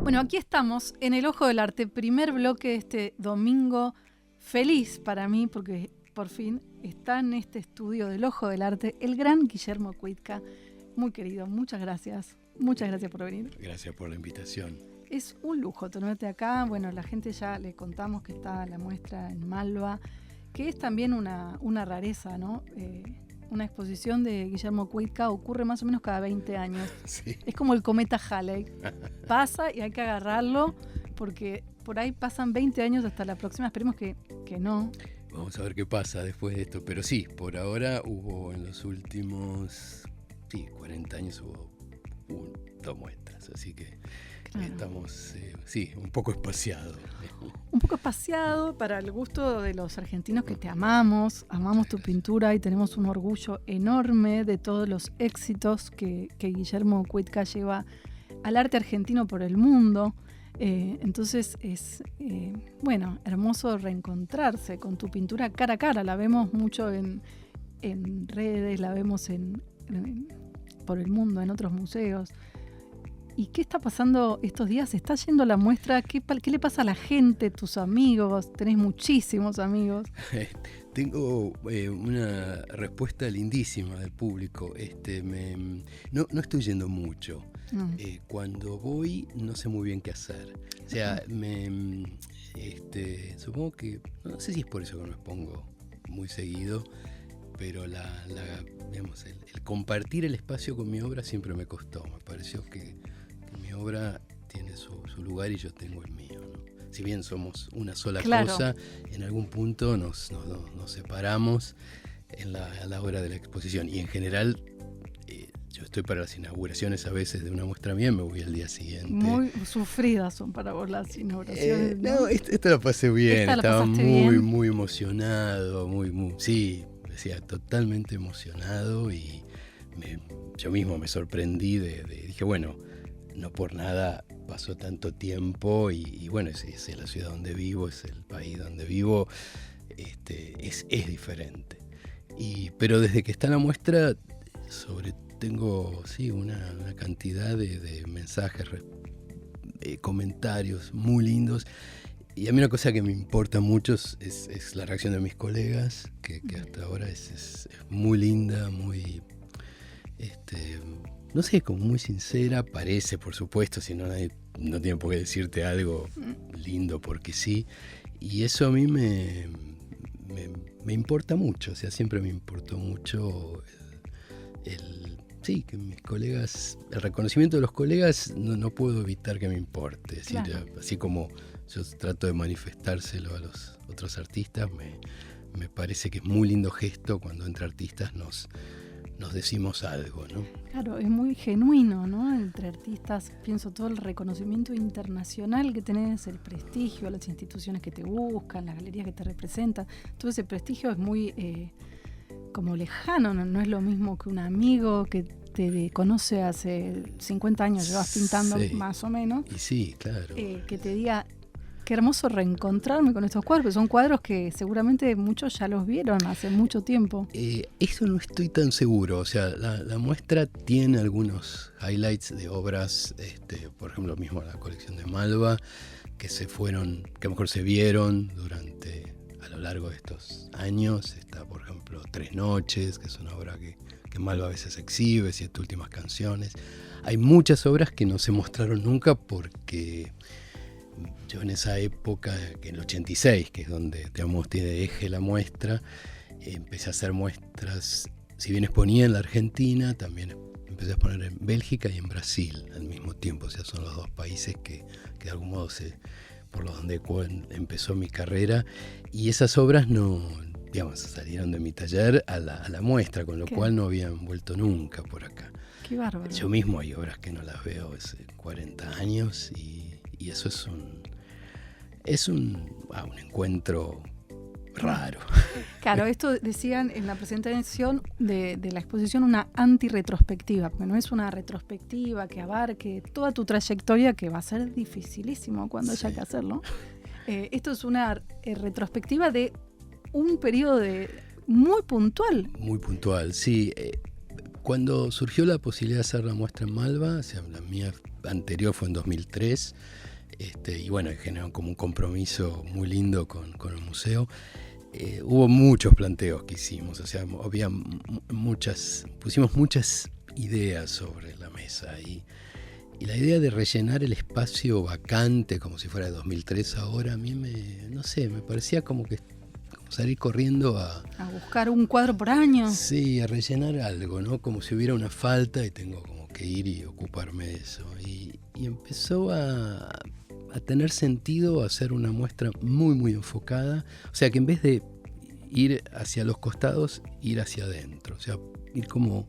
Bueno, aquí estamos en el Ojo del Arte, primer bloque de este domingo feliz para mí porque por fin está en este estudio del Ojo del Arte el gran Guillermo Cuitca. Muy querido, muchas gracias por venir. Gracias por la invitación. Es un lujo tenerte acá. Bueno, la gente ya le contamos que está la muestra en Malva, que es también una rareza, ¿no? Una exposición de Guillermo Cuitca ocurre más o menos cada 20 años. Sí. Es como el cometa Halley. Pasa y hay que agarrarlo porque por ahí pasan 20 años hasta la próxima. Esperemos que no. Vamos a ver qué pasa después de esto. Pero sí, por ahora hubo en los últimos 40 años hubo 2 muestras. Así que claro, estamos un poco espaciados. Un poco espaciado para el gusto de los argentinos que te amamos tu pintura y tenemos un orgullo enorme de todos los éxitos que Guillermo Cuitca lleva al arte argentino por el mundo. Entonces es hermoso reencontrarse con tu pintura cara a cara. La vemos mucho en redes, la vemos por el mundo, en otros museos. ¿Y qué está pasando estos días? ¿Está yendo a la muestra? ¿Qué le pasa a la gente, tus amigos? Tenés muchísimos amigos. Tengo una respuesta lindísima del público. No estoy yendo mucho. Cuando voy no sé muy bien qué hacer. O sea, supongo que, no sé si es por eso que no me pongo muy seguido, pero digamos, el compartir el espacio con mi obra siempre me costó. Me pareció que mi obra tiene su lugar y yo tengo el mío, ¿no? Si bien somos una sola cosa, en algún punto nos separamos a la hora de la exposición. Y en general, yo estoy para las inauguraciones a veces de una muestra mía, me voy al día siguiente. Muy sufridas son para vos las inauguraciones. No, esta la pasé bien, estaba muy emocionado, sí, decía, totalmente emocionado y yo mismo me sorprendí dije, bueno, no por nada pasó tanto tiempo y bueno, es la ciudad donde vivo, es el país donde vivo, es diferente. Pero desde que está la muestra, tengo una cantidad de mensajes, comentarios muy lindos. Y a mí una cosa que me importa mucho es la reacción de mis colegas, que hasta ahora es muy linda, muy... no sé, como muy sincera, parece, por supuesto, si no nadie no tiene por qué decirte algo lindo porque sí, y eso a mí me importa mucho, o sea, siempre me importó mucho que mis colegas, el reconocimiento de los colegas no puedo evitar que me importe, claro. Así como yo trato de manifestárselo a los otros artistas, me parece que es muy lindo gesto cuando entre artistas nos decimos algo, ¿no? Claro, es muy genuino, ¿no? Entre artistas, pienso todo el reconocimiento internacional que tenés, el prestigio, las instituciones que te buscan, las galerías que te representan, todo ese prestigio es muy como lejano, no es lo mismo que un amigo que te conoce hace 50 años, llevas pintando más o menos. Y sí, claro. Que te diga, qué hermoso reencontrarme con estos cuadros, son cuadros que seguramente muchos ya los vieron hace mucho tiempo. Eso no estoy tan seguro, o sea, la muestra tiene algunos highlights de obras, por ejemplo, mismo la colección de Malva, que a lo mejor se vieron a lo largo de estos años. Está, por ejemplo, 3 noches, que es una obra que Malva a veces exhibe, 7 últimas canciones. Hay muchas obras que no se mostraron nunca porque... Yo en esa época, que en el 86, que es donde tiene eje la muestra, empecé a hacer muestras, si bien exponía en la Argentina, también empecé a exponer en Bélgica y en Brasil al mismo tiempo. O sea, son los 2 países que de algún modo por los donde empezó mi carrera. Y esas obras salieron de mi taller a la muestra, con lo cual no habían vuelto nunca por acá. Qué bárbaro. Yo mismo hay obras que no las veo hace 40 años y eso es un encuentro raro. Claro, esto decían en la presentación de la exposición, una anti-retrospectiva, porque no es una retrospectiva que abarque toda tu trayectoria, que va a ser dificilísimo cuando haya que hacerlo. Esto es una retrospectiva de un periodo muy puntual. Muy puntual, sí. Cuando surgió la posibilidad de hacer la muestra en Malva, o sea, la mía anterior fue en 2003, y bueno, generó como un compromiso muy lindo con el museo. Hubo muchos planteos que hicimos, o sea, había pusimos muchas ideas sobre la mesa y la idea de rellenar el espacio vacante como si fuera de 2003 ahora, a mí no sé, me parecía como salir corriendo a buscar un cuadro por año. Sí, a rellenar algo, ¿no? Como si hubiera una falta y tengo como que ir y ocuparme de eso. Y empezó a tener sentido hacer una muestra muy, muy enfocada. O sea, que en vez de ir hacia los costados, ir hacia adentro. O sea, ir como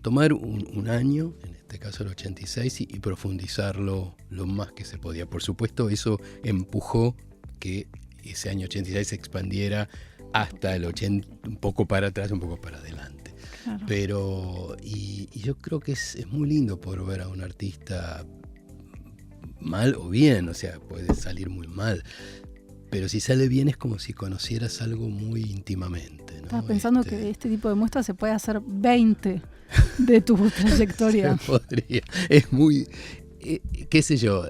tomar un año, en este caso el 86, y profundizarlo lo más que se podía. Por supuesto, eso empujó que ese año 86 se expandiera hasta el 80, un poco para atrás, un poco para adelante. Claro. Pero, y yo creo que es muy lindo poder ver a un artista mal o bien, o sea, puede salir muy mal, pero si sale bien es como si conocieras algo muy íntimamente, ¿no? Estaba pensando que de este tipo de muestras se puede hacer 20 de tu trayectoria. Se podría, es muy, qué sé yo,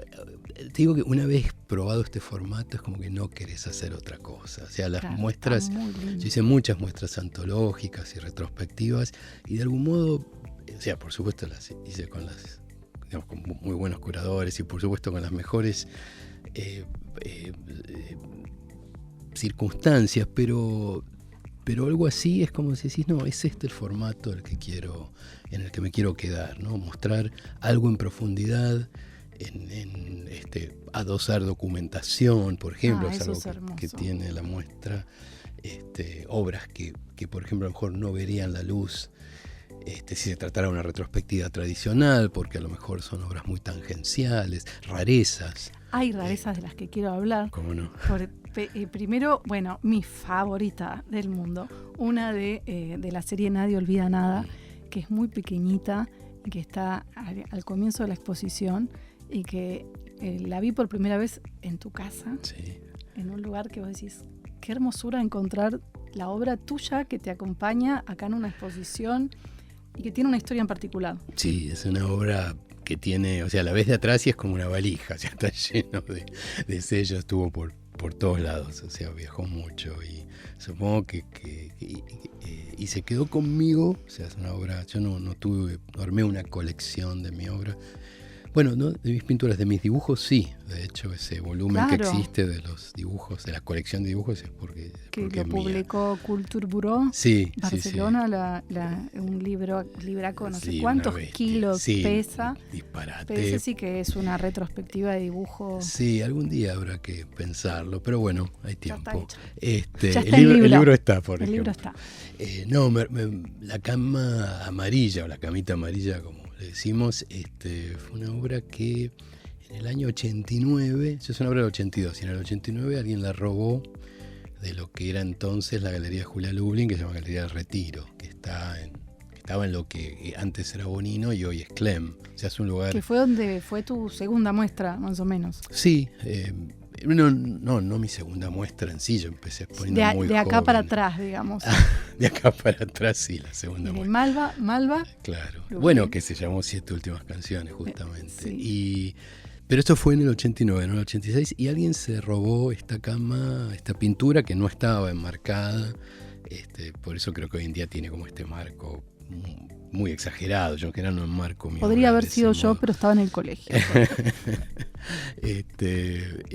te digo que una vez probado este formato es como que no querés hacer otra cosa. O sea, las muestras, yo hice muchas muestras antológicas y retrospectivas y de algún modo, o sea, por supuesto las hice con con muy buenos curadores y por supuesto con las mejores circunstancias, pero algo así es como si decís, no, es el formato en el que me quiero quedar, ¿no? Mostrar algo en profundidad, adosar documentación, por ejemplo, es algo que tiene la muestra, obras que por ejemplo a lo mejor no verían la luz si se tratara de una retrospectiva tradicional, porque a lo mejor son obras muy tangenciales, rarezas. Hay rarezas de las que quiero hablar. ¿Cómo no? Primero, bueno, mi favorita del mundo, una de la serie Nadie Olvida Nada, que es muy pequeñita y que está al comienzo de la exposición y que la vi por primera vez en tu casa, sí, en un lugar que vos decís, qué hermosura encontrar la obra tuya que te acompaña acá en una exposición y que tiene una historia en particular. Sí, es una obra que tiene, o sea, la ves de atrás y es como una valija, o sea, está lleno de sellos, estuvo por todos lados, o sea, viajó mucho y supongo que y se quedó conmigo, o sea, es una obra, yo no armé una colección de mi obra. Bueno, no de mis pinturas, de mis dibujos sí, de hecho ese volumen que existe de los dibujos, de la colección de dibujos es porque lo es publicó mía. Kulturbüro, sí, Barcelona, sí. Un libraco, no sé cuántos kilos pesa. Disparate. Pero ese sí que es una retrospectiva de dibujos. Sí, algún día habrá que pensarlo, pero bueno, hay tiempo. Ya está el libro está, por el ejemplo. Libro está. La cama amarilla o la camita amarilla, como le decimos, fue una obra que en el año 89, eso es una obra del 82, y en el 89 alguien la robó de lo que era entonces la Galería Julia Lublin, que se llama Galería del Retiro, que estaba en lo que antes era Bonino y hoy es Clem. O sea, es un lugar... Que fue donde fue tu segunda muestra, más o menos. Sí, no mi segunda muestra en sí, yo empecé exponiendo muy joven. De acá para atrás, digamos. De acá para atrás, sí, la segunda muestra. Malva. Claro. Bueno, que se llamó 7 últimas canciones, justamente. Sí. Pero esto fue en el 89, no en el 86, y alguien se robó esta pintura que no estaba enmarcada. Por eso creo que hoy en día tiene como este marco muy exagerado. Yo en general no enmarco mi Podría obra haber sido yo, pero estaba en el colegio.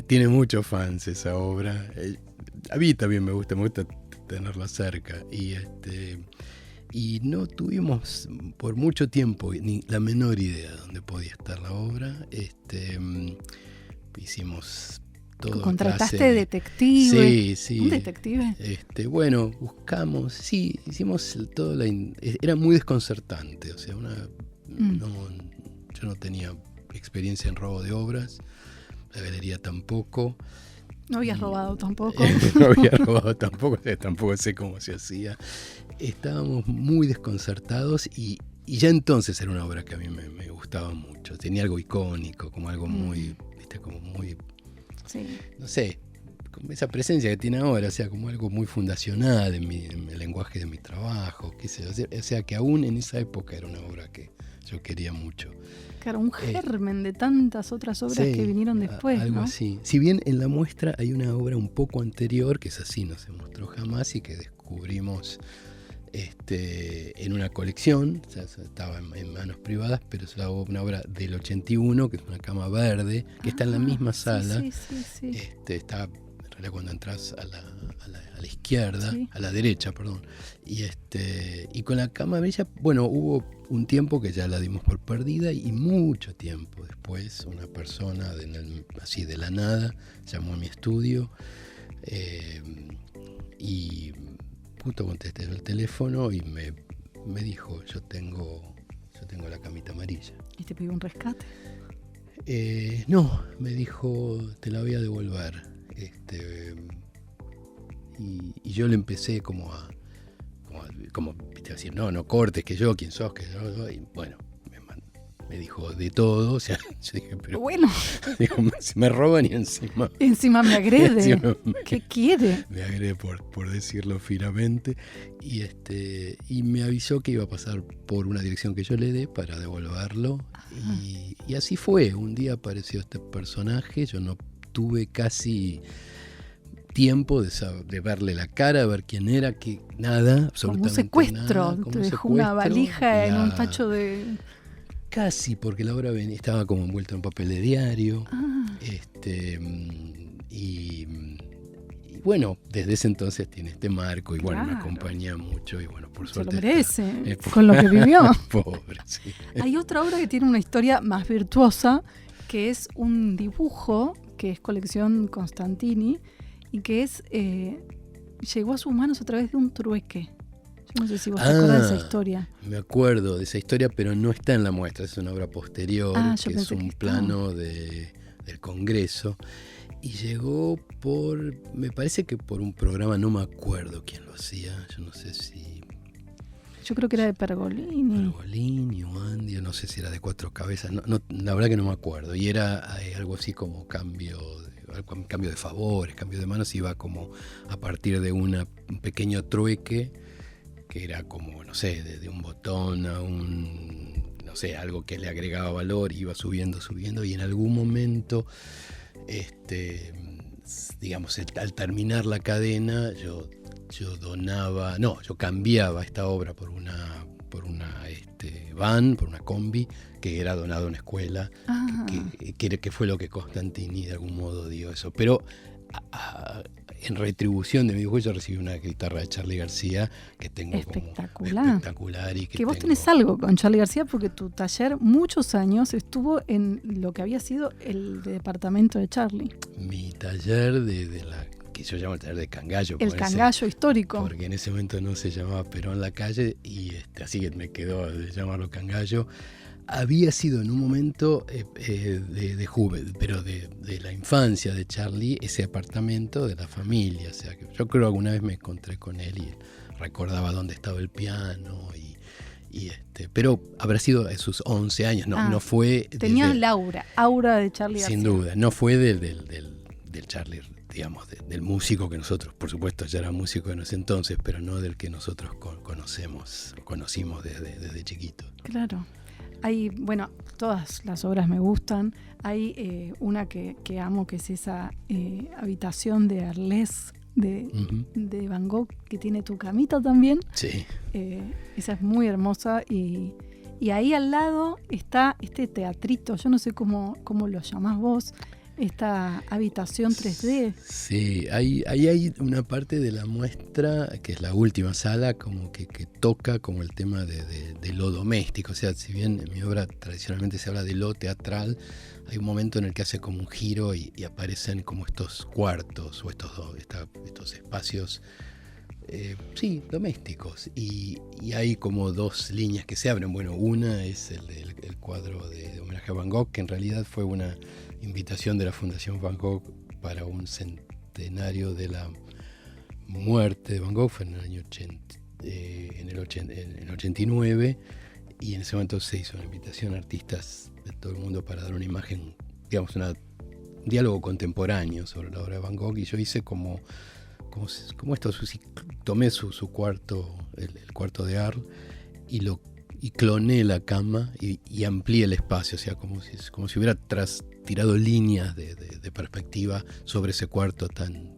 Tiene muchos fans esa obra. A mí también me gusta tenerla cerca. Y no tuvimos por mucho tiempo ni la menor idea de dónde podía estar la obra. Hicimos todo. ¿Contrataste detective? Sí. ¿Un detective? Bueno, buscamos, sí, hicimos todo. Era muy desconcertante, o sea, yo no tenía experiencia en robo de obras, la galería tampoco. No habías robado tampoco. No había robado tampoco, tampoco sé cómo se hacía. Estábamos muy desconcertados y ya entonces era una obra que a mí me gustaba mucho. Tenía algo icónico, como algo muy, como muy, sí. No sé, como esa presencia que tiene ahora, o sea, como algo muy fundacional en el lenguaje de mi trabajo, qué sé yo. O sea, que aún en esa época era una obra que yo quería mucho. Claro, un germen de tantas otras obras que vinieron después, algo ¿no? así. Si bien en la muestra hay una obra un poco anterior, que es así, no se mostró jamás y que descubrimos en una colección, o sea, estaba en manos privadas, pero es una obra del 81, que es una cama verde, que está en la misma sala. Sí. Está en realidad cuando entras a la izquierda, Sí. a la derecha, perdón. Y con la cama amarilla, bueno, hubo un tiempo que ya la dimos por perdida y mucho tiempo después una persona así de la nada llamó a mi estudio y justo contesté el teléfono y me dijo, yo tengo la camita amarilla. ¿Y te pidió un rescate? No, me dijo, te la voy a devolver. Y yo le empecé como a decir, no cortes, que yo, quién sos, que yo. Y bueno, me dijo de todo. O sea, yo dije, pero bueno, digo, si me roban y encima me agrede. ¿Qué quiere? Me agrede por decirlo finamente. Y me avisó que iba a pasar por una dirección que yo le dé para devolverlo. Y así fue. Un día apareció este personaje. Yo no tuve casi tiempo de verle la cara, de ver quién era, que nada, absolutamente como un secuestro, nada. Te dejó una valija en un tacho de... Casi, porque la obra estaba como envuelta en papel de diario. Y bueno, desde ese entonces tiene este marco y bueno, me acompaña mucho y bueno, por suerte. Se lo merece, con lo que vivió. Pobre, sí. Hay otra obra que tiene una historia más virtuosa, que es un dibujo, que es colección Constantini, y que llegó a sus manos a través de un trueque. Yo no sé si vos te acordás de esa historia. Me acuerdo de esa historia, pero no está en la muestra, es una obra posterior, que es un plano del Congreso. Y llegó me parece que por un programa, no me acuerdo quién lo hacía, yo no sé si... Yo creo que era de Pergolini o Andio, no sé si era de Cuatro Cabezas, no, la verdad que no me acuerdo. Y era algo así como cambio de favores, cambio de manos, iba como a partir de un pequeño trueque, que era como, no sé, de un botón a no sé, algo que le agregaba valor, iba subiendo, y en algún momento, digamos, al terminar la cadena, yo cambiaba esta obra por una van, por una combi, que era donado a una escuela, que fue lo que Constantini de algún modo dio eso. Pero en retribución de mi dibujo yo recibí una guitarra de Charly García que tengo espectacular y que vos tenés algo con Charly García porque tu taller muchos años estuvo en lo que había sido el departamento de Charly. Mi taller que yo llamo el taller de Cangallo. El Cangallo histórico. Porque en ese momento no se llamaba Perón la calle y así que me quedó de llamarlo Cangallo. Había sido en un momento de juventud, pero de la infancia de Charly, ese apartamento de la familia. O sea, que yo creo que alguna vez me encontré con él y recordaba dónde estaba el piano. Pero habrá sido a sus 11 años, no fue... Tenía aura de Charly García. Sin duda, no fue del Charly, digamos, del músico que nosotros, por supuesto, ya era músico en ese entonces, pero no del que nosotros conocimos desde chiquito. Claro. Bueno, todas las obras me gustan. Hay una que amo, que es esa habitación de Arles de Van Gogh, que tiene tu camita también. Sí. Esa es muy hermosa y ahí al lado está este teatrito, yo no sé cómo lo llamás vos, esta habitación 3D. Sí, ahí hay una parte de la muestra, que es la última sala, como que toca como el tema de lo doméstico. O sea, si bien en mi obra tradicionalmente se habla de lo teatral, hay un momento en el que hace como un giro y aparecen como estos cuartos o estos espacios domésticos. Y hay como dos líneas que se abren. Bueno, una es el cuadro de homenaje a Van Gogh, que en realidad fue una invitación de la Fundación Van Gogh para un centenario de la muerte de Van Gogh, fue en el año 89, y en ese momento se hizo una invitación a artistas de todo el mundo para dar una imagen, digamos, un diálogo contemporáneo sobre la obra de Van Gogh, y yo hice como esto, tomé su cuarto, el cuarto de Arles, y y cloné la cama y amplié el espacio, o sea, como si hubiera tirado líneas de perspectiva sobre ese cuarto tan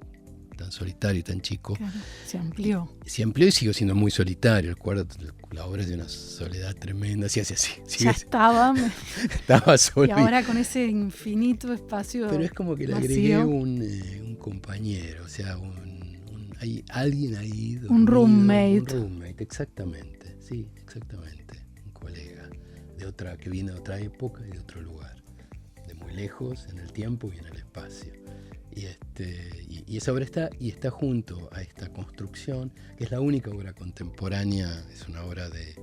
solitario y tan chico. Claro, se amplió. Se amplió y siguió siendo muy solitario. El cuarto, la obra es de una soledad tremenda. Sí, así. Ya estaba solo. Y ahora con ese infinito espacio. Pero es como que le agregué un compañero, o sea, hay alguien ahí dormido, un roommate. Un roommate, exactamente. Sí, exactamente. Un colega que viene de otra época y de otro lugar. De muy lejos en el tiempo y en el espacio. Y esa obra está junto a esta construcción, que es la única obra contemporánea, es una obra del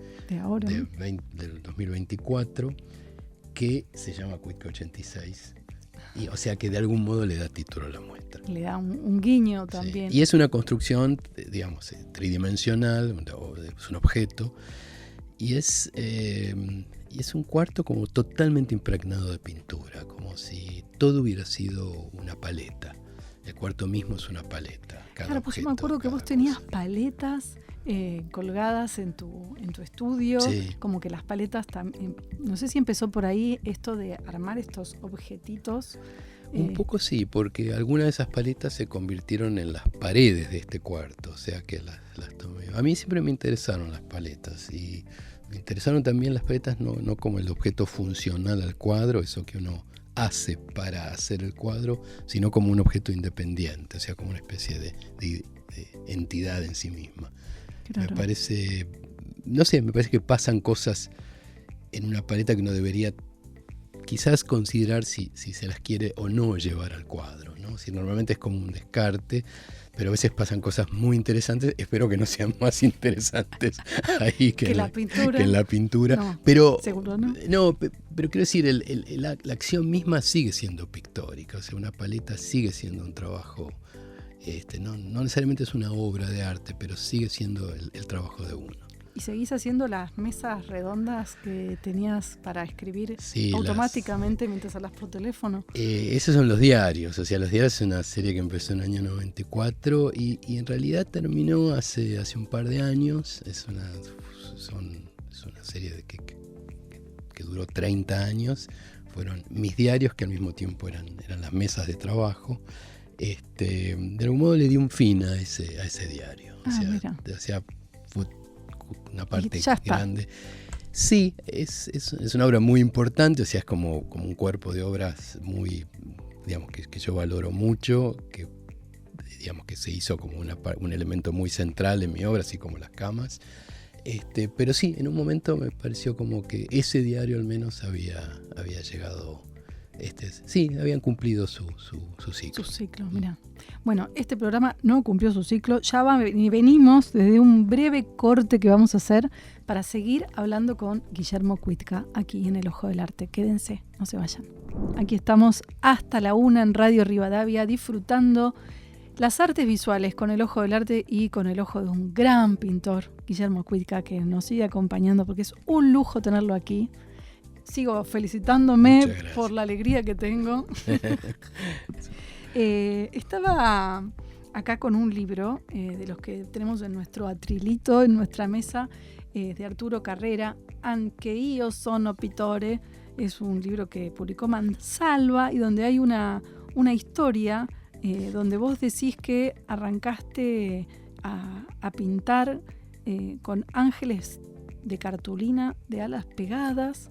2024, que se llama Cuitca 86, y, o sea que de algún modo le da título a la muestra. Le da un guiño también. Sí. Y es una construcción, digamos, tridimensional, es un objeto, y es un cuarto como totalmente impregnado de pintura, como si todo hubiera sido una paleta. El cuarto mismo es una paleta. Claro, pues yo me acuerdo que vos tenías paletas colgadas en tu estudio, sí. Como que las paletas también, no sé si empezó por ahí esto de armar estos objetitos. Un poco sí, porque algunas de esas paletas se convirtieron en las paredes de este cuarto, o sea que las tomé. A mí siempre me interesaron las paletas y me interesaron también las paletas no como el objeto funcional al cuadro, eso que uno hace para hacer el cuadro, sino como un objeto independiente, o sea, como una especie de entidad en sí misma. Claro. Me parece que pasan cosas en una paleta que uno debería quizás considerar si se las quiere o no llevar al cuadro, ¿no? Si normalmente es como un descarte, pero a veces pasan cosas muy interesantes. Espero que no sean más interesantes ahí que en la pintura. No, pero seguro no. No, pero quiero decir, la acción misma sigue siendo pictórica. O sea, una paleta sigue siendo un trabajo, no necesariamente es una obra de arte, pero sigue siendo el trabajo de uno. ¿Y seguís haciendo las mesas redondas que tenías para escribir sí, automáticamente mientras hablas por teléfono? Esos son los diarios. O sea, los diarios es una serie que empezó en el año 94 y en realidad terminó hace un par de años. Es una serie que duró 30 años. Fueron mis diarios, que al mismo tiempo eran las mesas de trabajo. De algún modo le di un fin a ese diario. O sea, fue una parte grande. Sí, es una obra muy importante, o sea, es como un cuerpo de obras muy, digamos, que yo valoro mucho, que digamos que se hizo como un elemento muy central en mi obra, así como las camas. Pero sí, en un momento me pareció como que ese diario al menos había llegado. Sí, habían cumplido su ciclo. Su ciclo, mira. Bueno, este programa no cumplió su ciclo. Ya venimos desde un breve corte que vamos a hacer para seguir hablando con Guillermo Cuitca aquí en El Ojo del Arte. Quédense, no se vayan. Aquí estamos hasta la 1 en Radio Rivadavia disfrutando las artes visuales con El Ojo del Arte y con el ojo de un gran pintor, Guillermo Cuitca, que nos sigue acompañando porque es un lujo tenerlo aquí. Sigo felicitándome por la alegría que tengo. Estaba acá con un libro de los que tenemos en nuestro atrilito, en nuestra mesa, de Arturo Carrera, Anche io sono pittore. Es un libro que publicó Mansalva y donde hay una historia donde vos decís que arrancaste a pintar con ángeles de cartulina, de alas pegadas,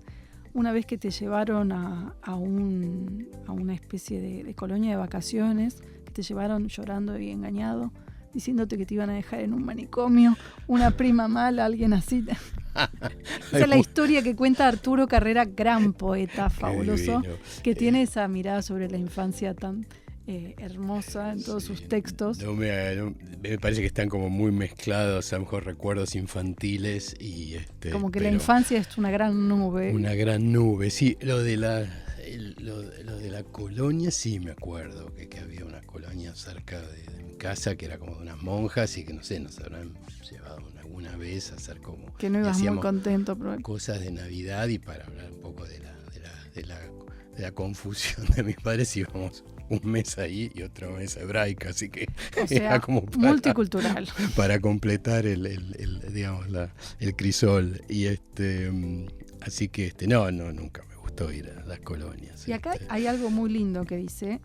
una vez que te llevaron a una especie de colonia de vacaciones, que te llevaron llorando y engañado, diciéndote que te iban a dejar en un manicomio, una prima mala, alguien así. Esa es la historia que cuenta Arturo Carrera, gran poeta, fabuloso, que tiene esa mirada sobre la infancia tan hermosa en todos sus textos. Me parece que están como muy mezclados, a lo mejor recuerdos infantiles y como que la infancia es una gran nube. Una gran nube, sí. Lo de la colonia, sí me acuerdo que había una colonia cerca de mi casa que era como de unas monjas y que no sé, nos habrán llevado alguna vez a hacer como que no ibas muy contento, pero cosas de Navidad. Y para hablar un poco de la confusión de mis padres, íbamos un mes ahí y otro mes hebraica, así que O sea, era como multicultural. para completar digamos, el crisol. Y así que no, nunca me gustó ir a las colonias. Y acá hay algo muy lindo que dice,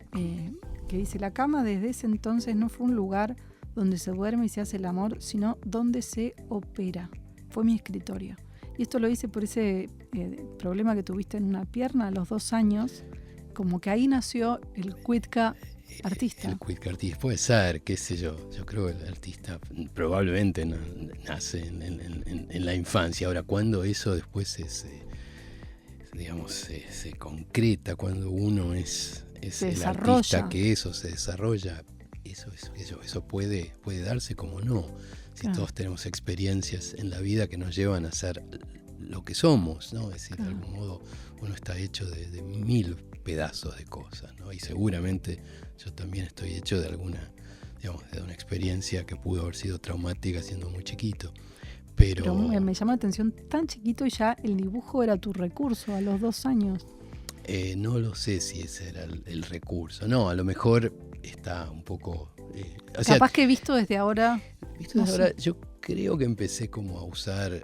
la cama desde ese entonces no fue un lugar donde se duerme y se hace el amor, sino donde se opera. Fue mi escritorio. Y esto lo hice por ese problema que tuviste en una pierna a los 2 años, como que ahí nació el Cuitca artista. El Cuitca artista, puede ser, qué sé yo. Yo creo que el artista probablemente nace en la infancia. Ahora, cuando eso después se concreta, cuando uno es el artista que eso se desarrolla, eso puede darse como no. Si claro. Todos tenemos experiencias en la vida que nos llevan a ser lo que somos, ¿no? Es decir, claro. De algún modo uno está hecho de 1000 pedazos de cosas, ¿no? Y seguramente yo también estoy hecho de alguna, digamos, de una experiencia que pudo haber sido traumática siendo muy chiquito. Pero me llama la atención, tan chiquito y ya el dibujo era tu recurso a los 2 años. No lo sé si ese era el recurso. No, a lo mejor está un poco... Capaz que visto desde ahora... Yo creo que empecé como a usar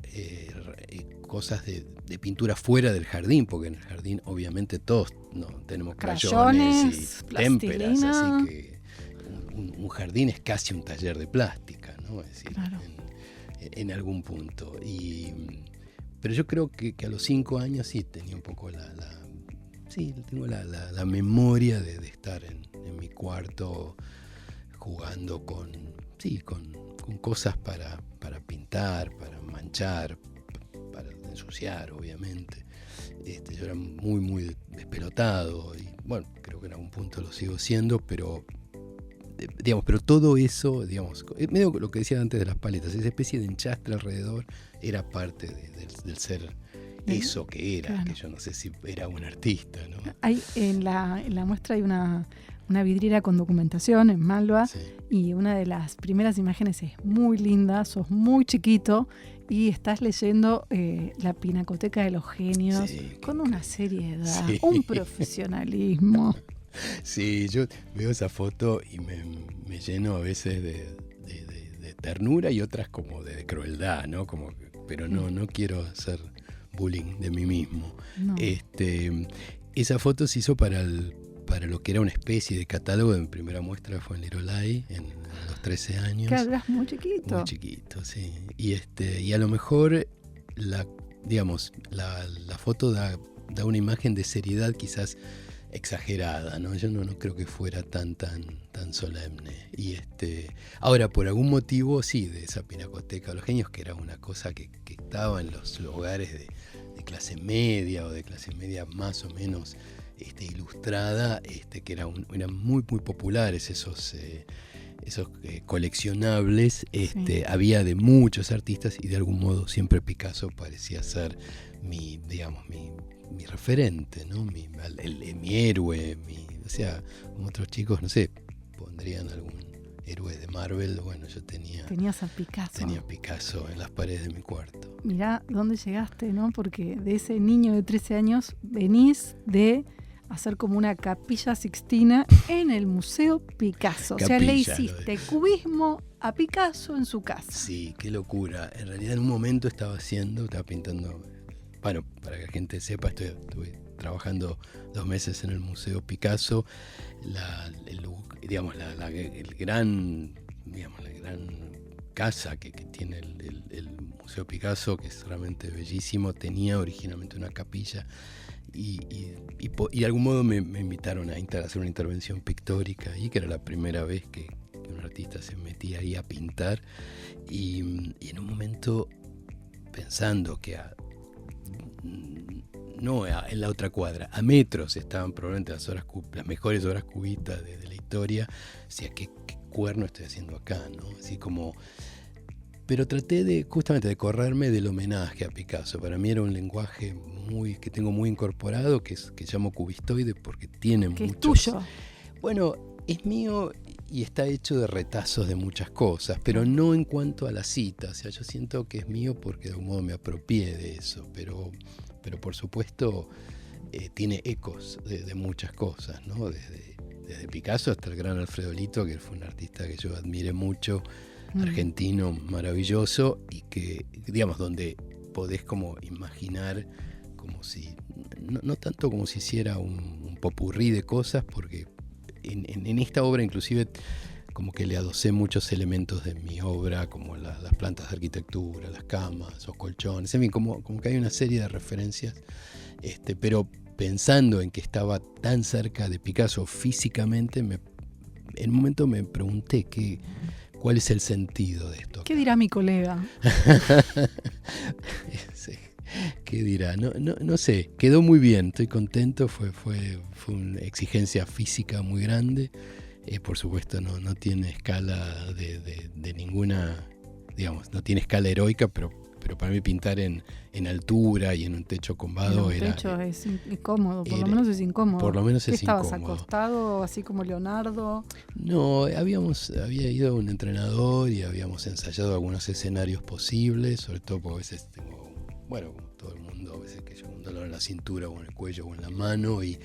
cosas de pintura fuera del jardín, porque en el jardín obviamente todos no tenemos crayones y témperas, así que un jardín es casi un taller de plástica, ¿no? Es decir, claro. en algún punto. Pero yo creo que a los 5 años sí tenía un poco tengo la memoria de estar en mi cuarto jugando con cosas para pintar, para manchar, para ensuciar, obviamente. Yo era muy, muy despelotado y bueno, creo que en algún punto lo sigo siendo, pero todo eso, medio lo que decía antes de las paletas, esa especie de enchastre alrededor era parte del ser eso que era, claro. Que yo no sé si era un artista, ¿no? En la muestra hay una vidriera con documentación en Malva, sí. Y una de las primeras imágenes es muy linda, sos muy chiquito y estás leyendo La Pinacoteca de los Genios, sí, con una seriedad, sí. Un profesionalismo. Sí, yo veo esa foto y me lleno a veces de ternura y otras como de crueldad, ¿no? Pero no quiero hacer bullying de mí mismo. No. Esa foto se hizo para lo que era una especie de catálogo de mi primera muestra, fue en Lirolai, a los 13 años. Claro, eras muy chiquito. Muy chiquito, sí. Y a lo mejor la foto da una imagen de seriedad quizás exagerada, ¿no? Yo no creo que fuera tan solemne. Ahora, por algún motivo, sí, de esa Pinacoteca de los Genios, que era una cosa que estaba en los hogares de clase media o de clase media más o menos ilustrada, que eran muy, muy populares esos coleccionables. Sí. Había de muchos artistas y de algún modo siempre Picasso parecía ser mi referente, ¿no? Mi héroe, o sea, como otros chicos, no sé, pondrían algún héroe de Marvel. Bueno, yo tenías a Picasso. Tenía a Picasso en las paredes de mi cuarto. Mirá dónde llegaste, ¿no? Porque de ese niño de 13 años venís de hacer como una capilla sixtina en el Museo Picasso. Capilla, o sea, le hiciste cubismo a Picasso en su casa. Sí, qué locura. En realidad en un momento estaba pintando. Bueno, para que la gente sepa, estuve trabajando 2 meses en el Museo Picasso. La gran casa que tiene el Museo Picasso, que es realmente bellísimo, tenía originalmente una capilla y de algún modo me invitaron a hacer una intervención pictórica ahí, que era la primera vez que un artista se metía ahí a pintar y en un momento pensando que no en la otra cuadra, a metros estaban probablemente las mejores obras cubistas de la historia. Decía, ¿qué cuerno estoy haciendo acá, ¿no? Así como... Pero traté justamente de correrme del homenaje a Picasso. Para mí era un lenguaje que tengo muy incorporado, que llamo cubistoide, porque tiene muchos... ¿Que es tuyo? Bueno, es mío y está hecho de retazos de muchas cosas, pero no en cuanto a la cita. O sea, yo siento que es mío porque de algún modo me apropié de eso, pero por supuesto tiene ecos de muchas cosas, ¿no? Desde desde Picasso hasta el gran Alfredo Lito, que fue un artista que yo admiré mucho, argentino maravilloso, y que, digamos, donde podés como imaginar como si, no tanto como si hiciera un popurrí de cosas, porque en esta obra inclusive como que le adosé muchos elementos de mi obra, como las plantas de arquitectura, las camas, los colchones, en fin, como que hay una serie de referencias, pero pensando en que estaba tan cerca de Picasso físicamente, en un momento me pregunté cuál es el sentido de esto. ¿Qué dirá mi colega? Sí. ¿Qué dirá? No sé, quedó muy bien, estoy contento, fue una exigencia física muy grande. Por supuesto no tiene escala de ninguna, digamos, no tiene escala heroica, pero para mí pintar en altura y en un techo combado era... El techo es incómodo, por lo menos es incómodo. Por lo menos ¿Qué es estabas incómodo. acostado, así como Leonardo? No, había ido un entrenador y habíamos ensayado algunos escenarios posibles, sobre todo porque a veces tengo, bueno, como todo el mundo, a veces que yo un dolor en la cintura o en el cuello o en la mano y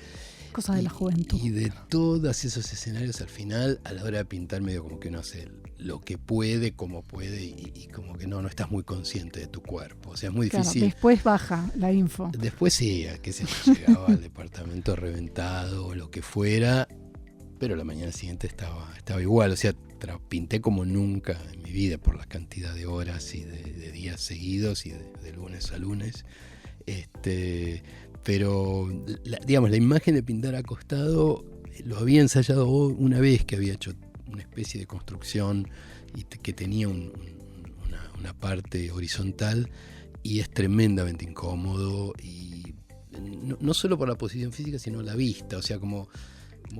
cosas de la juventud. Y de todos esos escenarios, al final, a la hora de pintar, medio como que no hace lo que puede, como puede, y como que no estás muy consciente de tu cuerpo. O sea, es muy difícil. Claro, después baja la info. Después sí, que se llegaba al departamento reventado o lo que fuera, pero la mañana siguiente estaba igual. O sea, pinté como nunca en mi vida por la cantidad de horas y de días seguidos y de lunes a lunes. Pero, digamos, la imagen de pintar acostado lo había ensayado una vez, que había hecho una especie de construcción y que tenía una parte horizontal, y es tremendamente incómodo, y no solo por la posición física, sino la vista, o sea, como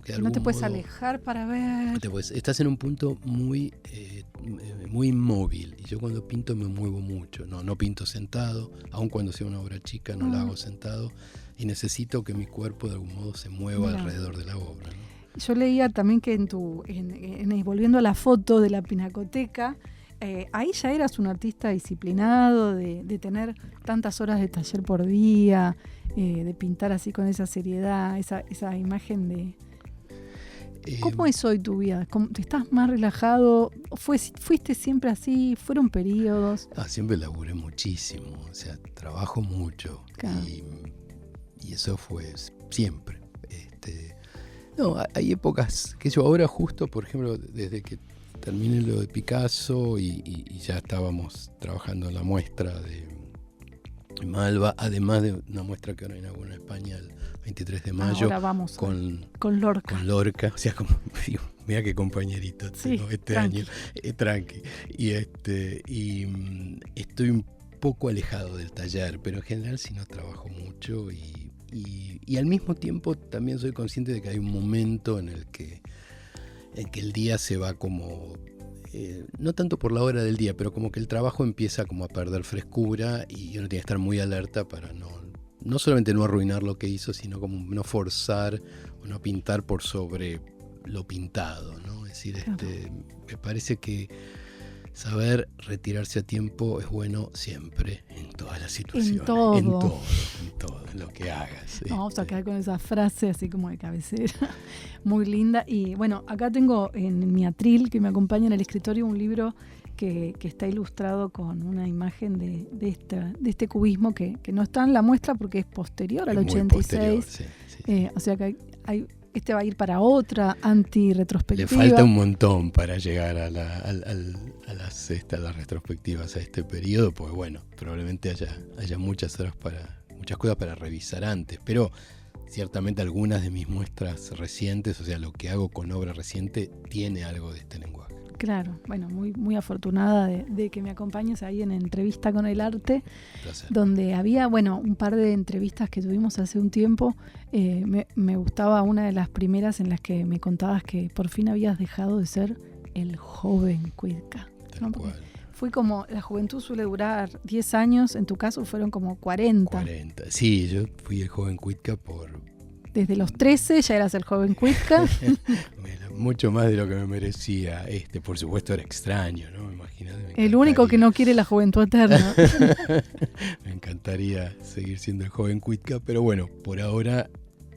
que de algún no te puedes modo alejar para ver. Estás en un punto muy inmóvil, y yo cuando pinto me muevo mucho, no pinto sentado, aun cuando sea una obra chica no la hago sentado, y necesito que mi cuerpo de algún modo se mueva alrededor de la obra, ¿no? Yo leía también que volviendo a la foto de la Pinacoteca, ahí ya eras un artista disciplinado, de tener tantas horas de taller por día, de pintar así con esa seriedad, esa imagen de... ¿Cómo es hoy tu vida? ¿Estás más relajado? ¿Fuiste siempre así? ¿Fueron periodos? Siempre laburé muchísimo, o sea, trabajo mucho, claro. Y eso fue siempre. No, hay épocas que yo ahora justo, por ejemplo, desde que terminé lo de Picasso y ya estábamos trabajando en la muestra de Malva, además de una muestra que ahora inaugura en España el 23 de mayo. Ahora vamos con Lorca. Con Lorca, o sea, como digo, mira qué compañerito tengo tranqui. Año, tranqui. Y estoy un poco alejado del taller, pero en general sí no trabajo mucho, y al mismo tiempo también soy consciente de que hay un momento en el que el día se va como... no tanto por la hora del día, pero como que el trabajo empieza como a perder frescura, y uno tiene que estar muy alerta para no solamente no arruinar lo que hizo, sino como no forzar o no pintar por sobre lo pintado, ¿no? Es decir, claro. Me parece que saber retirarse a tiempo es bueno siempre, en todas las situaciones. En todo, en lo que hagas. Vamos a quedar con esa frase así como de cabecera, muy linda. Y bueno, acá tengo en mi atril, que me acompaña en el escritorio, un libro que está ilustrado con una imagen de este cubismo que no está en la muestra porque es posterior al 86. Sí. O sea que este va a ir para otra anti-retrospectiva. Le falta un montón para llegar a las retrospectivas a este periodo, porque bueno, probablemente haya muchas cosas para revisar antes, pero ciertamente algunas de mis muestras recientes, o sea, lo que hago con obra reciente, tiene algo de este lenguaje. Claro, bueno, muy, muy afortunada de que me acompañes ahí en Entrevista con el Arte, donde había, bueno, un par de entrevistas que tuvimos hace un tiempo. Me gustaba una de las primeras en las que me contabas que por fin habías dejado de ser el joven Cuitca, ¿no? Fue como, la juventud suele durar 10 años, en tu caso fueron como 40. 40, sí, yo fui el joven Cuitca Desde los 13 ya eras el joven Cuitca. Mucho más de lo que me merecía. Por supuesto era extraño, ¿no? Imagínate. El único que no quiere la juventud eterna. Me encantaría seguir siendo el joven Cuitca, pero bueno, por ahora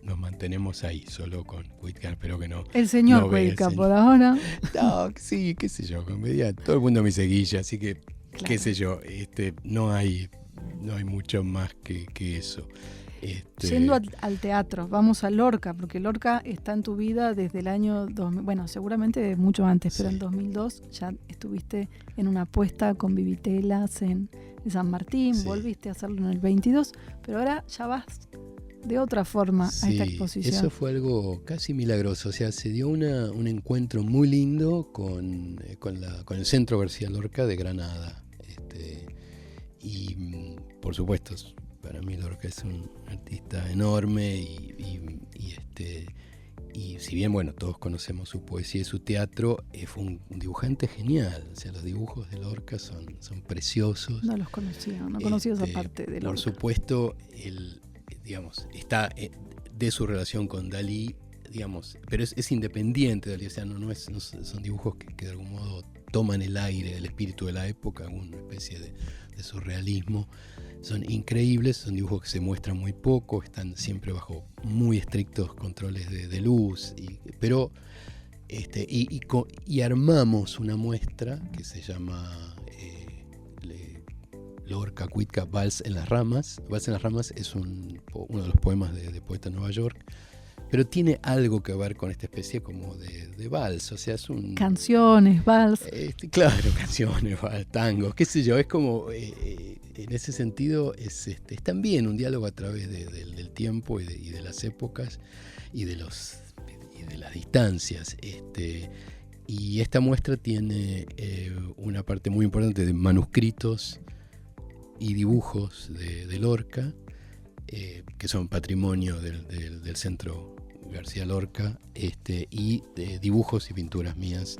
nos mantenemos ahí, solo con Cuitca, espero que no. El señor no vea el Cuitca, señor. por ahora. No, sí, qué sé yo, con medida, todo el mundo me seguilla, así que, Claro. qué sé yo, no hay mucho más que eso. Yendo al teatro, vamos a Lorca, porque Lorca está en tu vida desde el año 2000, bueno, seguramente mucho antes, pero Sí. en 2002 ya estuviste en una apuesta con Vivitelas en San Martín, Sí. volviste a hacerlo en el 22, pero ahora ya vas de otra forma a esta Sí, exposición. eso fue algo casi milagroso. O sea, se dio un encuentro muy lindo con el Centro García Lorca de Granada. Y por supuesto, para mí Lorca es un artista enorme y si bien, bueno, todos conocemos su poesía y su teatro, fue un dibujante genial. O sea, los dibujos de Lorca son preciosos. No los conocía, no conocía esa parte de Lorca. Por supuesto, digamos, está de su relación con Dalí, digamos, pero es independiente de Dalí, o sea, no son dibujos que de algún modo toman el aire, el espíritu de la época, alguna especie de surrealismo. Son increíbles, son dibujos que se muestran muy poco, están siempre bajo muy estrictos controles de luz, pero armamos una muestra que se llama Lorca, Cuitca, Vals en las ramas. Vals en las ramas es uno de los poemas de Poeta de Nueva York, pero tiene algo que ver con esta especie como de vals, o sea, es un... Canciones, vals. Claro, canciones, vals, tangos, qué sé yo, es como, en ese sentido, es también un diálogo a través del tiempo y de las épocas y de las distancias. Y esta muestra tiene una parte muy importante de manuscritos y dibujos de Lorca, que son patrimonio del Centro García Lorca, y dibujos y pinturas mías,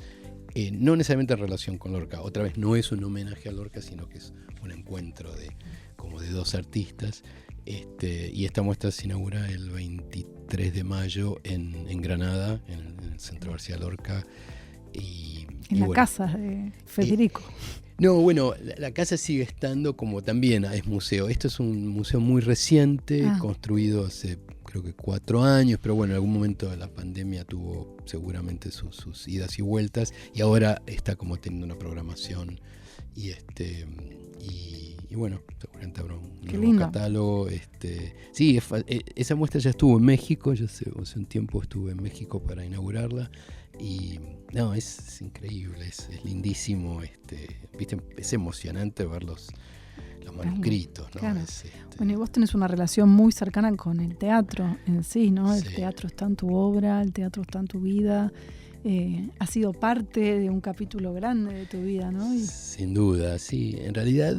no necesariamente en relación con Lorca. Otra vez, no es un homenaje a Lorca, sino que es un encuentro como de dos artistas. Y esta muestra se inaugura el 23 de mayo en Granada, en el Centro García Lorca. En la casa de Federico. No, bueno, la casa sigue estando como también es museo. Esto es un museo muy reciente, construido hace creo que 4 años, pero bueno, en algún momento la pandemia tuvo seguramente sus idas y vueltas y ahora está como teniendo una programación y bueno, seguramente habrá un nuevo catálogo. Sí, esa muestra ya estuvo en México, yo hace un tiempo estuve en México para inaugurarla. Y no, es increíble, es lindísimo, ¿viste? Es emocionante ver los manuscritos, ¿no? Claro. Bueno, y vos tenés una relación muy cercana con el teatro en sí, ¿no? El teatro está en tu obra, el teatro está en tu vida, ha sido parte de un capítulo grande de tu vida, ¿no? Sin duda, sí. En realidad,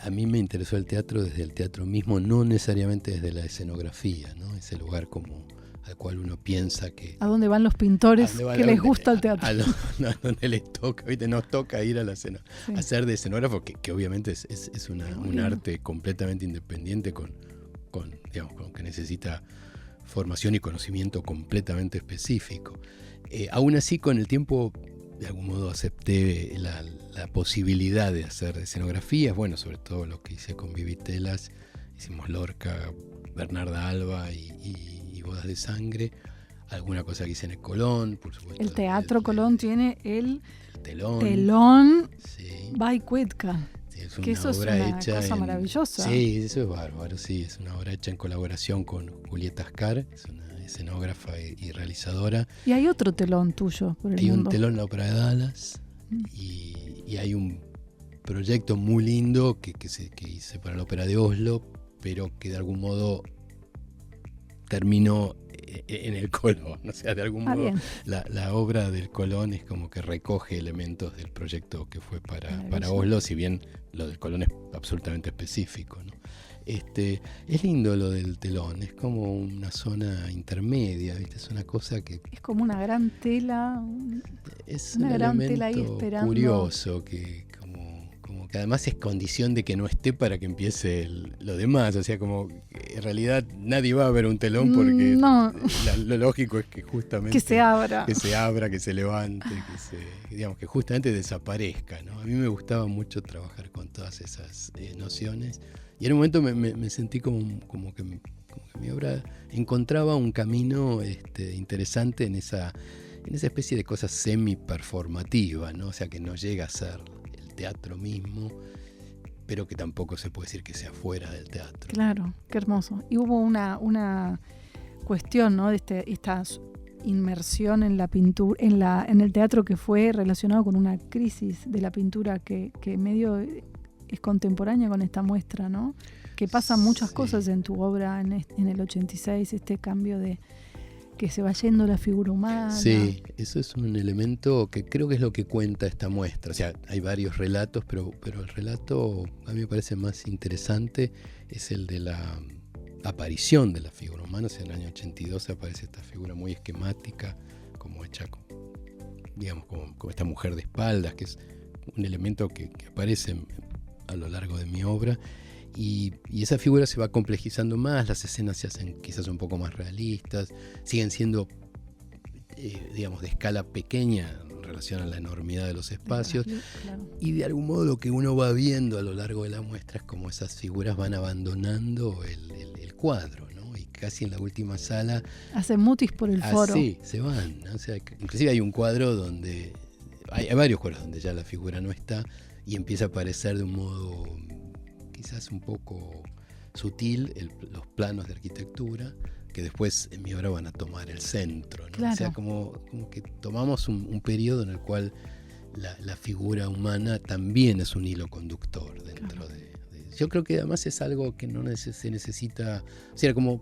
a mí me interesó el teatro desde el teatro mismo, no necesariamente desde la escenografía, ¿no? Ese lugar como al cual uno piensa que... ¿A dónde van los pintores que les gusta el teatro? A donde les toca, ¿viste? Nos toca ir a la escena, hacer de escenógrafo, que obviamente es un arte completamente independiente con que necesita formación y conocimiento completamente específico. Aún así, con el tiempo, de algún modo acepté la posibilidad de hacer escenografías, bueno, sobre todo lo que hice con Vivitelas, hicimos Lorca, Bernarda Alba y Bodas de Sangre, alguna cosa que hice en el Colón, por supuesto. El Teatro Colón tiene el telón sí. by Cuitca. Sí, que eso es una cosa maravillosa. Sí, eso es bárbaro, sí, es una obra hecha en colaboración con Julieta Ascar, es una escenógrafa y realizadora. Y hay otro telón tuyo por el mundo. Hay un telón en la Ópera de Dallas y hay un proyecto muy lindo que hice para la Ópera de Oslo, pero que de algún modo terminó en el Colón, o sea, de algún modo la obra del Colón es como que recoge elementos del proyecto que fue para Oslo, si bien lo del Colón es absolutamente específico, ¿no? Es lindo lo del telón, es como una zona intermedia, ¿viste? Es una cosa que... Es como una gran tela, es una un gran elemento tela ahí esperando. Curioso que que además es condición de que no esté para que empiece lo demás, o sea, como en realidad nadie va a ver un telón porque lo lógico es que justamente que se abra, que se levante, que justamente desaparezca, ¿no? A mí me gustaba mucho trabajar con todas esas nociones y en un momento me sentí como como que mi obra encontraba un camino interesante en esa especie de cosa semi-performativa, ¿no? O sea, que no llega a ser el teatro mismo, pero que tampoco se puede decir que sea fuera del teatro. Claro, qué hermoso. Y hubo una cuestión, ¿no? De esta inmersión en la pintura, en el teatro, que fue relacionado con una crisis de la pintura que medio es contemporánea con esta muestra, ¿no? Que pasan muchas cosas en tu obra en el 86, este cambio de que se va yendo la figura humana. Sí, eso es un elemento que creo que es lo que cuenta esta muestra. O sea, hay varios relatos, pero el relato a mí me parece más interesante es el de la aparición de la figura humana. O sea, en el año 82 aparece esta figura muy esquemática, como hecha, digamos, como esta mujer de espaldas, que es un elemento que aparece a lo largo de mi obra. Y esa figura se va complejizando más, las escenas se hacen quizás un poco más realistas, siguen siendo, digamos, de escala pequeña en relación a la enormidad de los espacios. Claro. Y de algún modo lo que uno va viendo a lo largo de la muestra es como esas figuras van abandonando el cuadro, ¿no? Y casi en la última sala hacen mutis por el foro. Sí, se van, ¿no? O sea, inclusive hay un cuadro donde hay varios cuadros donde ya la figura no está y empieza a aparecer de un modo quizás un poco sutil los planos de arquitectura que después en mi obra van a tomar el centro, ¿no? Claro. O sea, como que tomamos un periodo en el cual la figura humana también es un hilo conductor dentro de... Yo creo que además es algo que no se necesita, o sea, como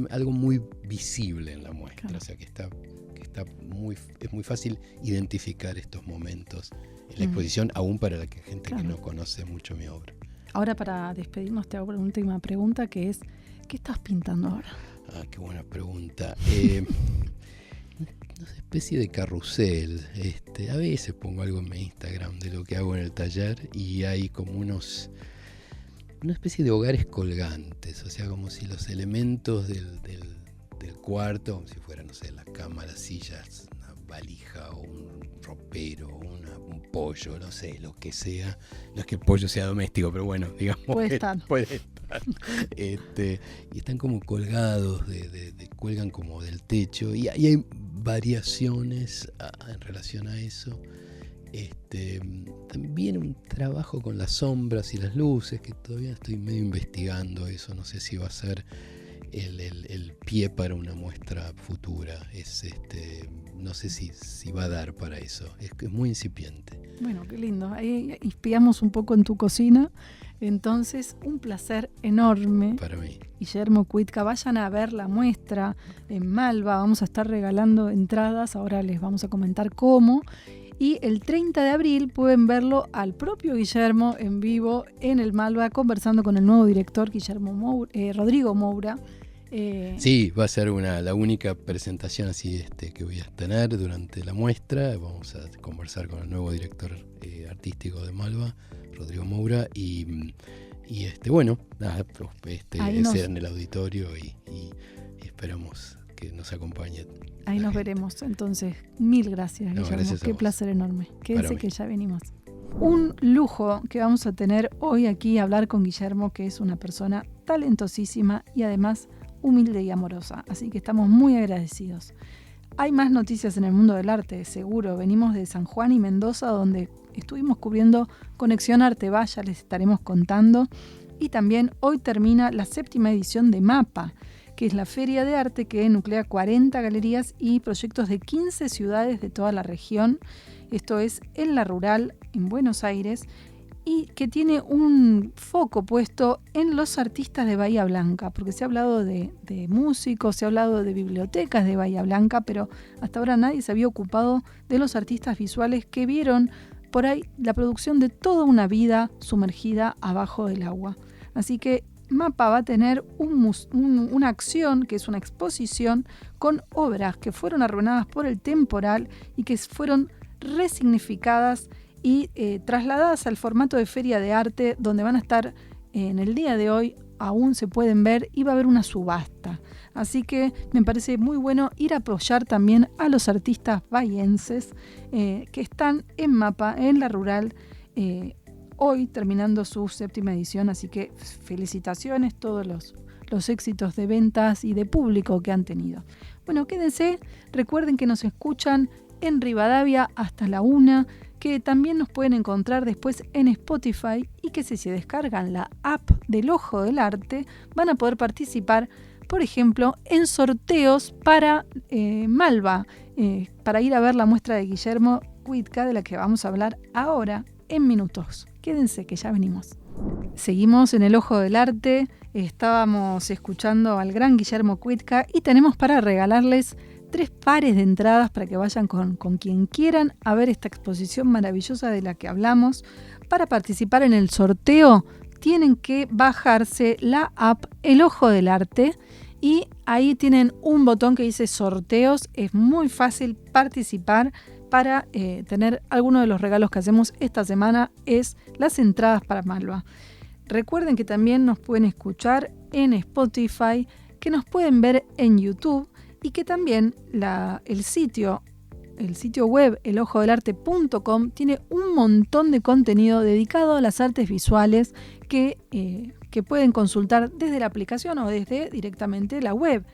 algo muy visible en la muestra, claro. O sea, que es muy fácil identificar estos momentos en la exposición, aún para la gente que no conoce mucho mi obra. Ahora, para despedirnos, te hago una última pregunta, que es, ¿qué estás pintando ahora? Qué buena pregunta. Una especie de carrusel. A veces pongo algo en mi Instagram de lo que hago en el taller y hay como una especie de hogares colgantes, o sea, como si los elementos del cuarto, como si fuera, no sé, la cama, las sillas, una valija o un ropero, un pollo, no sé, lo que sea. No es que el pollo sea doméstico, pero bueno, digamos. Puede estar. Y están como colgados, cuelgan como del techo, y hay variaciones en relación a eso. También un trabajo con las sombras y las luces, que todavía estoy medio investigando eso, no sé si va a ser el pie para una muestra futura. No sé si va a dar para eso, es muy incipiente. Bueno, qué lindo, ahí inspiramos un poco en tu cocina. Entonces, un placer enorme para mí. Guillermo Cuitca, vayan a ver la muestra en Malva, vamos a estar regalando entradas, ahora les vamos a comentar cómo. Y el 30 de abril pueden verlo al propio Guillermo en vivo en el Malva, conversando con el nuevo director Rodrigo Moura. Sí, va a ser la única presentación así que voy a tener durante la muestra. Vamos a conversar con el nuevo director artístico de Malva, Rodrigo Moura, y bueno, nada, ser en el auditorio y esperamos que nos acompañe. Ahí nos veremos. Entonces, mil gracias, Guillermo. Gracias Qué placer enorme. Quédense que ya venimos. Un lujo que vamos a tener hoy aquí, hablar con Guillermo, que es una persona talentosísima y además humilde y amorosa. Así que estamos muy agradecidos. Hay más noticias en el mundo del arte, seguro. Venimos de San Juan y Mendoza, donde estuvimos cubriendo Conexión Arte Va, ya les estaremos contando. Y también hoy termina la 7ª edición de MAPA, que es la feria de arte que nuclea 40 galerías y proyectos de 15 ciudades de toda la región. Esto es en La Rural, en Buenos Aires, y que tiene un foco puesto en los artistas de Bahía Blanca, porque se ha hablado de músicos, se ha hablado de bibliotecas de Bahía Blanca, pero hasta ahora nadie se había ocupado de los artistas visuales que vieron por ahí la producción de toda una vida sumergida abajo del agua. Así que MAPA va a tener una acción, que es una exposición con obras que fueron arruinadas por el temporal y que fueron resignificadas y trasladadas al formato de feria de arte, donde van a estar en el día de hoy, aún se pueden ver, y va a haber una subasta. Así que me parece muy bueno ir a apoyar también a los artistas bahienses que están en MAPA, en La Rural, hoy terminando su 7ª edición. Así que felicitaciones, todos los los éxitos de ventas y de público que han tenido. Bueno, quédense, recuerden que nos escuchan en Rivadavia hasta la 1, que también nos pueden encontrar después en Spotify y que si se descargan la app del Ojo del Arte van a poder participar, por ejemplo, en sorteos para Malva, para ir a ver la muestra de Guillermo Cuitca, de la que vamos a hablar ahora en minutos. Quédense que ya venimos. Seguimos en el Ojo del Arte, estábamos escuchando al gran Guillermo Cuitca y tenemos para regalarles 3 pares de entradas para que vayan con quien quieran a ver esta exposición maravillosa de la que hablamos. Para participar en el sorteo tienen que bajarse la app El Ojo del Arte y ahí tienen un botón que dice sorteos. Es muy fácil participar para tener alguno de los regalos que hacemos esta semana, es las entradas para Malva. Recuerden que también nos pueden escuchar en Spotify, que nos pueden ver en YouTube y que también el sitio web elojodelarte.com tiene un montón de contenido dedicado a las artes visuales que pueden consultar desde la aplicación o desde directamente la web.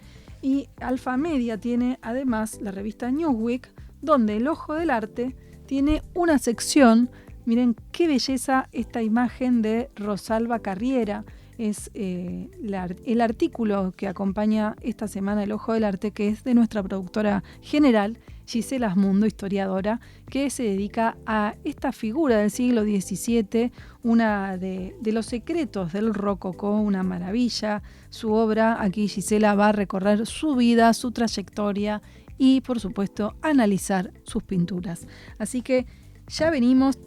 Y Alfa Media tiene además la revista Newsweek, donde el Ojo del Arte tiene una sección. Miren qué belleza esta imagen de Rosalba Carriera. Es el artículo que acompaña esta semana el Ojo del Arte, que es de nuestra productora general, Gisela Asmundo, historiadora, que se dedica a esta figura del siglo XVII, una de los secretos del rococó, una maravilla. Su obra, aquí Gisela va a recorrer su vida, su trayectoria y, por supuesto, analizar sus pinturas. Así que ya venimos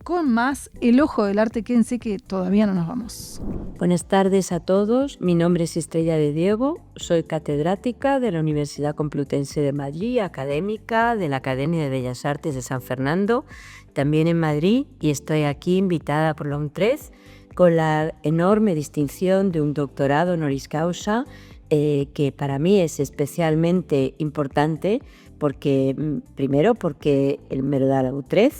con más El Ojo del Arte. Quédense que todavía no nos vamos. Buenas tardes a todos. Mi nombre es Estrella de Diego. Soy catedrática de la Universidad Complutense de Madrid, académica de la Academia de Bellas Artes de San Fernando, también en Madrid, y estoy aquí invitada por la UNTRED con la enorme distinción de un doctorado honoris causa que para mí es especialmente importante primero porque me lo da la UNTRED,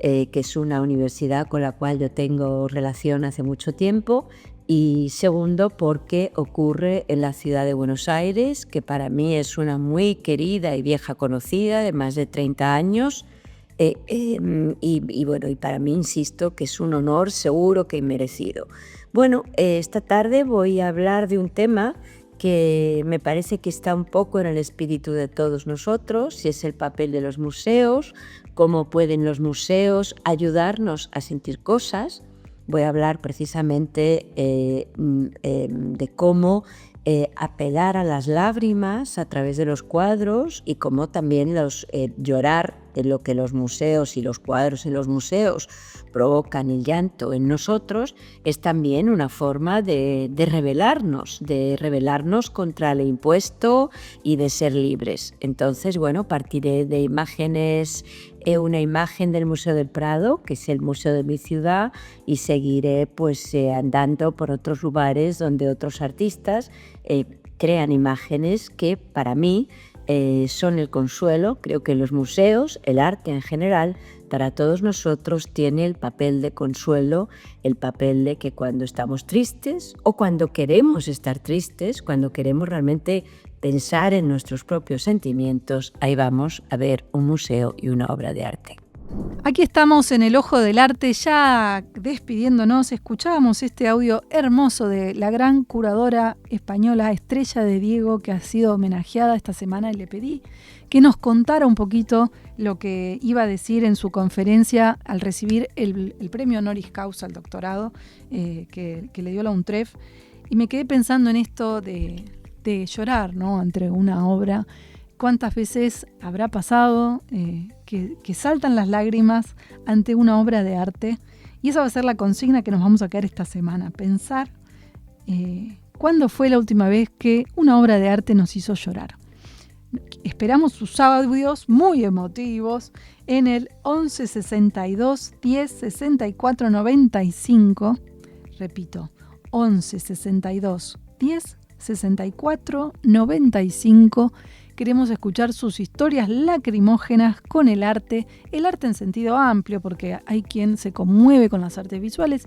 que es una universidad con la cual yo tengo relación hace mucho tiempo, y segundo porque ocurre en la ciudad de Buenos Aires, que para mí es una muy querida y vieja conocida de más de 30 años, y para mí, insisto, que es un honor seguro que inmerecido. Bueno, esta tarde voy a hablar de un tema que me parece que está un poco en el espíritu de todos nosotros, y es el papel de los museos, cómo pueden los museos ayudarnos a sentir cosas. Voy a hablar precisamente de cómo apelar a las lágrimas a través de los cuadros y cómo también llorar en lo que los museos y los cuadros en los museos provocan el llanto en nosotros es también una forma de rebelarnos contra el impuesto y de ser libres. Entonces, bueno, partiré de imágenes, una imagen del Museo del Prado, que es el museo de mi ciudad, y seguiré andando por otros lugares donde otros artistas crean imágenes que para mí son el consuelo. Creo que los museos, el arte en general, para todos nosotros tiene el papel de consuelo, el papel de que cuando estamos tristes o cuando queremos estar tristes, cuando queremos realmente pensar en nuestros propios sentimientos, ahí vamos a ver un museo y una obra de arte. Aquí estamos en el Ojo del Arte, ya despidiéndonos. Escuchábamos este audio hermoso de la gran curadora española Estrella de Diego, que ha sido homenajeada esta semana, y le pedí que nos contara un poquito lo que iba a decir en su conferencia al recibir el premio honoris causa al doctorado que le dio la UNTREF. Y me quedé pensando en esto de llorar, ¿no?, ante una obra. ¿Cuántas veces habrá pasado que saltan las lágrimas ante una obra de arte? Y esa va a ser la consigna que nos vamos a quedar esta semana. Pensar cuándo fue la última vez que una obra de arte nos hizo llorar. Esperamos sus audios muy emotivos en el 11 62 10 64 95. Repito, 11 62 10 64 95. Queremos escuchar sus historias lacrimógenas con el arte en sentido amplio, porque hay quien se conmueve con las artes visuales.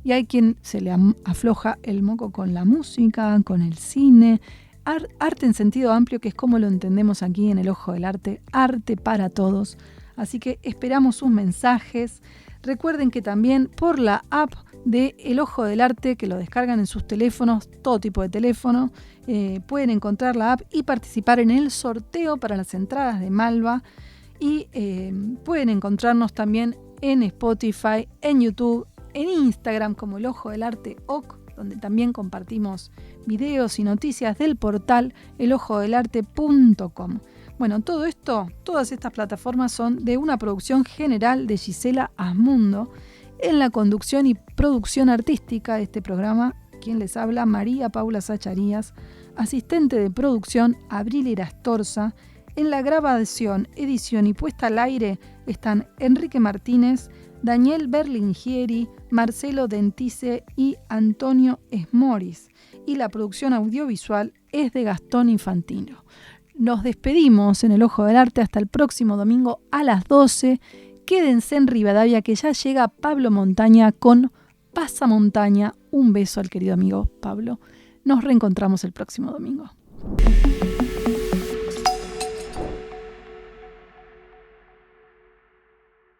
y hay quien se le afloja el moco con la música, con el cine. Arte en sentido amplio, que es como lo entendemos aquí en El Ojo del Arte, arte para todos. Así que esperamos sus mensajes. Recuerden que también por la app de El Ojo del Arte, que lo descargan en sus teléfonos, todo tipo de teléfono, pueden encontrar la app y participar en el sorteo para las entradas de Malva. Y pueden encontrarnos también en Spotify, en YouTube, en Instagram como El Ojo del Arte OC, donde también compartimos videos y noticias del portal elojodelarte.com. Bueno, todo esto, todas estas plataformas son de una producción general de Gisela Asmundo. En la conducción y producción artística de este programa, quien les habla, María Paula Zacharías, asistente de producción, Abril Irastorza. En la grabación, edición y puesta al aire están Enrique Martínez, Daniel Berlingieri, Marcelo Dentice y Antonio Esmoris. Y la producción audiovisual es de Gastón Infantino. Nos despedimos en El Ojo del Arte hasta el próximo domingo a las 12. Quédense en Rivadavia, que ya llega Pablo Montaña con Pasamontaña. Un beso al querido amigo Pablo. Nos reencontramos el próximo domingo.